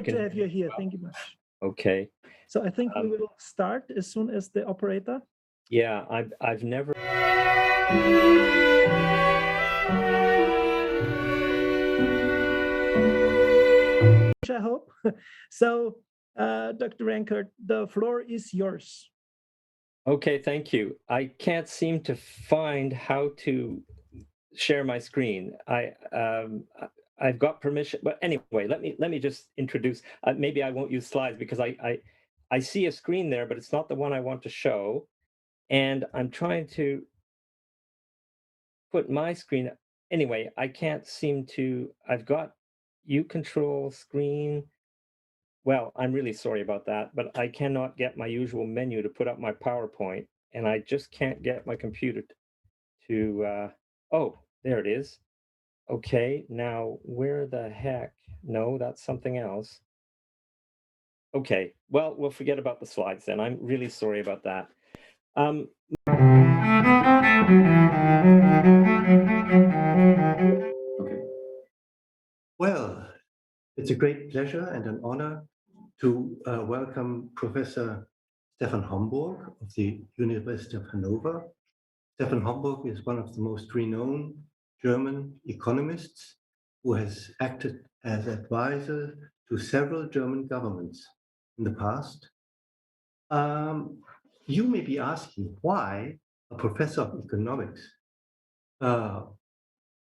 Good to have you here. Thank you much. Okay. So I think we will start as soon as the operator. Yeah, I've never. I hope. So, Dr. Rankert, the floor is yours. Okay, thank you. I can't seem to find how to share my screen. I've got permission, but anyway, let me just introduce. Maybe I won't use slides because I see a screen there, but it's not the one I want to show, and I'm trying to put my screen. Anyway, I can't seem to. I've got U control screen. Well, I'm really sorry about that, but I cannot get my usual menu to put up my PowerPoint, and I just can't get my computer to. Oh, there it is. Okay, now where the heck? No, that's something else. Okay, well, we'll forget about the slides then. I'm really sorry about that. Okay. Well, it's a great pleasure and an honor to welcome Professor Stefan Homborg of the University of Hanover. Stefan Homborg is one of the most renowned German economists who has acted as advisor to several German governments in the past. You may be asking why a professor of economics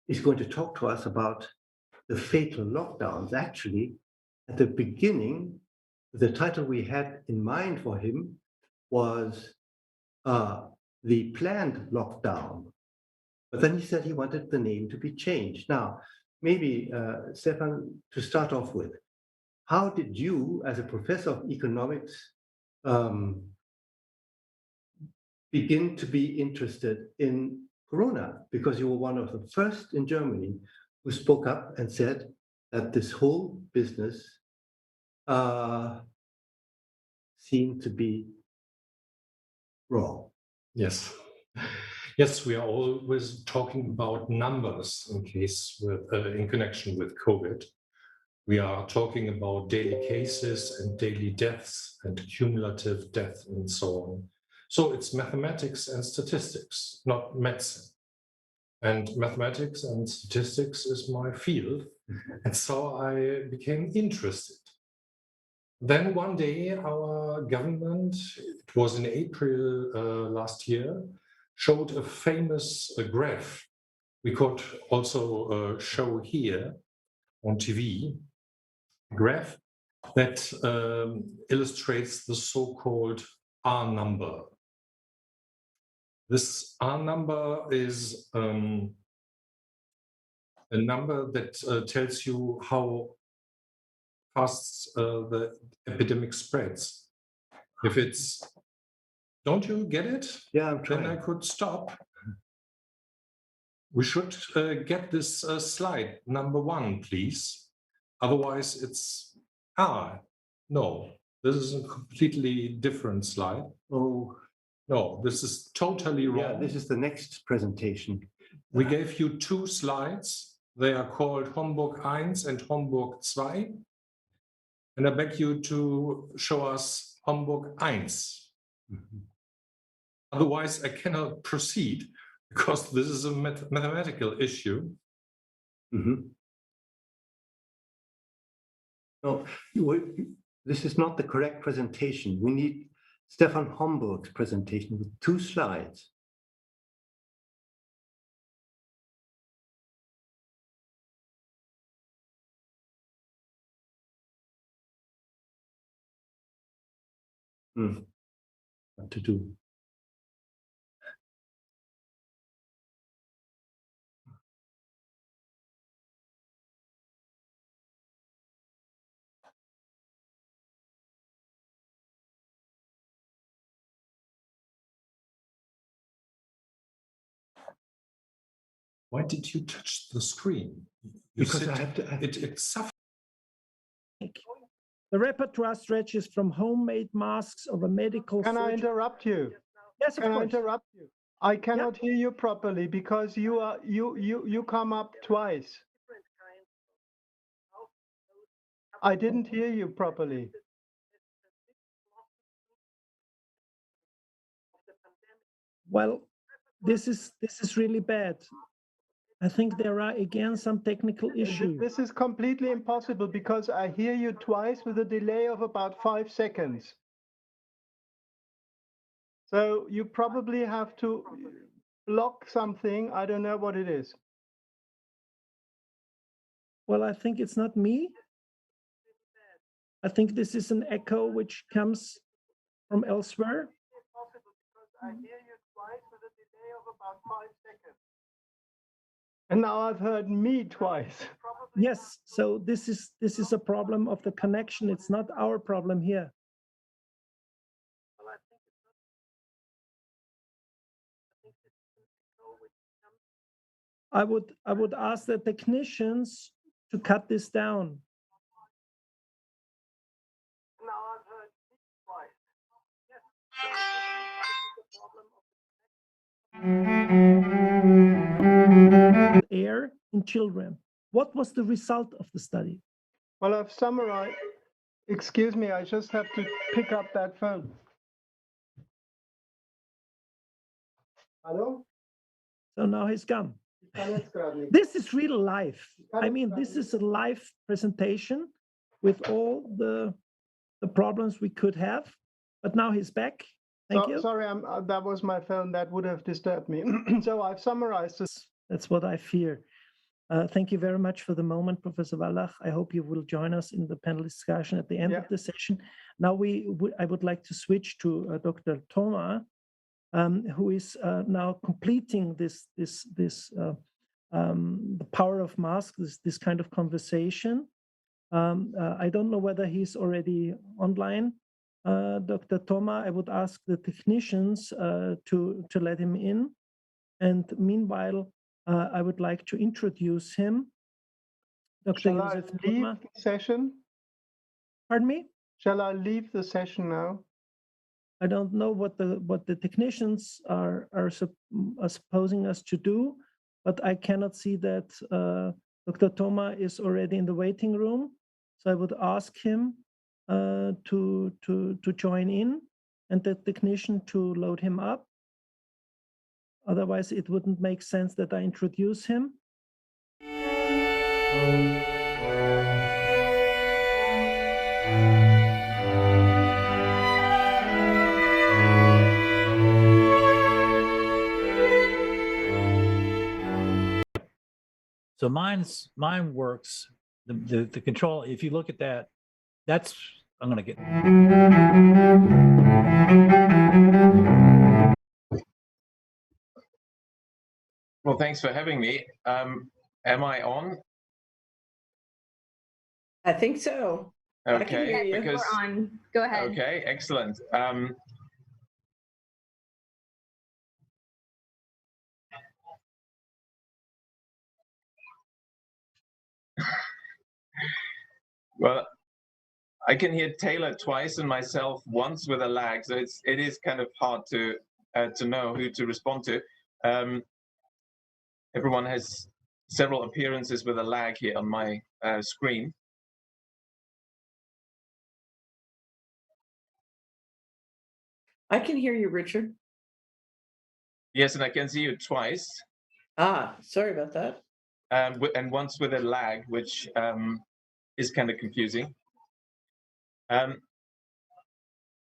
is going to talk to us about the fatal lockdowns. Actually, at the beginning, the title we had in mind for him was the planned lockdown. But then he said he wanted the name to be changed. Now, maybe, Stefan, to start off with, how did you, as a professor of economics, begin to be interested in Corona? Because you were one of the first in Germany who spoke up and said that this whole business seemed to be wrong. Yes. Yes, we are always talking about numbers in connection with COVID. We are talking about daily cases and daily deaths and cumulative death and so on. So it's mathematics and statistics, not medicine. And mathematics and statistics is my field. And so I became interested. Then one day our government, it was in April last year, showed a famous graph. We could also show here on TV a graph that illustrates the so-called R number. This R number is a number that tells you how fast the epidemic spreads. If it's, don't you get it? Yeah, I'm trying. Then I could stop. We should get this slide number 1, please. Otherwise it's, no, this is a completely different slide. Oh. No, this is totally wrong. Yeah, this is the next presentation. We gave you 2 slides. They are called Homborg 1 and Homborg 2. And I beg you to show us Homborg 1. Mm-hmm. Otherwise, I cannot proceed because this is a mathematical issue. Mm-hmm. No, this is not the correct presentation. We need Stefan Homborg's presentation with 2 slides. What to do? Why did you touch the screen? Because I have to. It suffers. The repertoire stretches from homemade masks over medical. Can I interrupt you? Yes, of course. Can I interrupt you? I cannot hear you properly because you come up twice. I didn't hear you properly. Well, this is really bad. I think there are again some technical issues. This is completely impossible because I hear you twice with a delay of about 5 seconds. So you probably have to block something. I don't know what it is. Well, I think it's not me. I think this is an echo which comes from elsewhere. I hear you twice with a delay of about 5 seconds. And now I've heard me twice. Yes, so this is a problem of the connection. It's not our problem here. I would ask the technicians to cut this down. Now I've heard me twice. Air in children. What was the result of the study? Well, I've summarized. Excuse me, I just have to pick up that phone. Hello? So now he's gone. Ich kann jetzt gerade nicht. This is real life. I mean, this is a live presentation with all the problems we could have, but now he's back. Thank you. Sorry, that was my phone. That would have disturbed me. So I've summarized this. That's what I fear. Thank you very much for the moment, Professor Wallach. I hope you will join us in the panel discussion at the end of the session. Now I would like to switch to Dr. Thoma, who is now completing the power of masks, this kind of conversation. I don't know whether he's already online. Dr. Thoma, I would ask the technicians to let him in. And meanwhile, I would like to introduce him. Dr. Shall I Joseph leave Thoma. the session? Pardon me? Shall I leave the session now? I don't know what the technicians are supposing us to do, but I cannot see that Dr. Thoma is already in the waiting room. So I would ask him to join in and the technician to load him up. Otherwise, it wouldn't make sense that I introduce him. So mine works. The control, if you look at that, that's, I'm going to get. Well, thanks for having me. Am I on? I think so. I can hear Okay, you. because We're on. Go ahead. okay, excellent. Well, I can hear Taylor twice and myself once with a lag, so it is kind of hard to know who to respond to. Everyone has several appearances with a lag here on my screen. I can hear you, Richard. Yes, and I can see you twice. Sorry about that. And once with a lag, which is kind of confusing.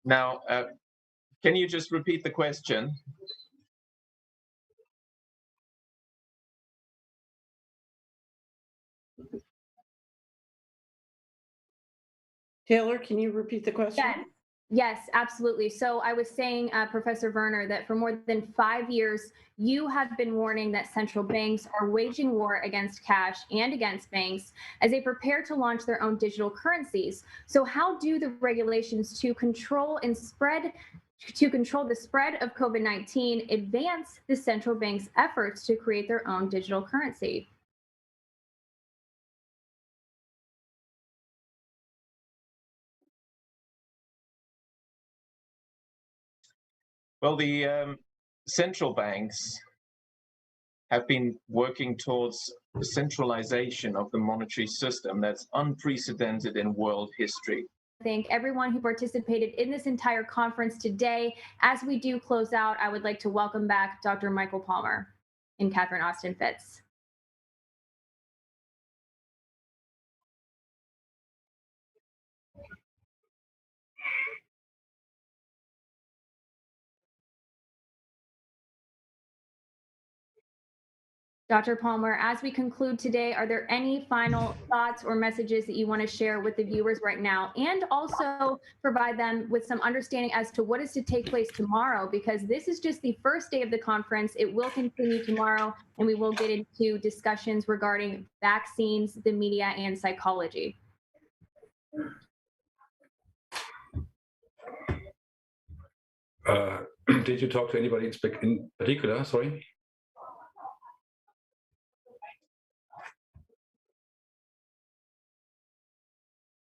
Now, can you just repeat the question? Taylor, can you repeat the question? Yes. Yes, absolutely. So I was saying, Professor Werner, that for more than 5 years, you have been warning that central banks are waging war against cash and against banks as they prepare to launch their own digital currencies. So how do the regulations to control the spread of COVID-19 advance the central bank's efforts to create their own digital currency? Well, the central banks have been working towards the centralization of the monetary system that's unprecedented in world history. Thank everyone who participated in this entire conference today. As we do close out, I would like to welcome back Dr. Michael Palmer and Catherine Austin Fitts. Dr. Palmer, as we conclude today, are there any final thoughts or messages that you want to share with the viewers right now, and also provide them with some understanding as to what is to take place tomorrow? Because this is just the first day of the conference. It will continue tomorrow, and we will get into discussions regarding vaccines, the media, and psychology. Did you talk to anybody in particular? Sorry.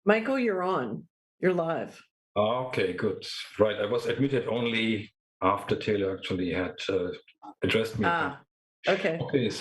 Michael, you're on. You're live. Okay, good. Right. I was admitted only after Taylor actually had addressed me. Ah, okay. Okay.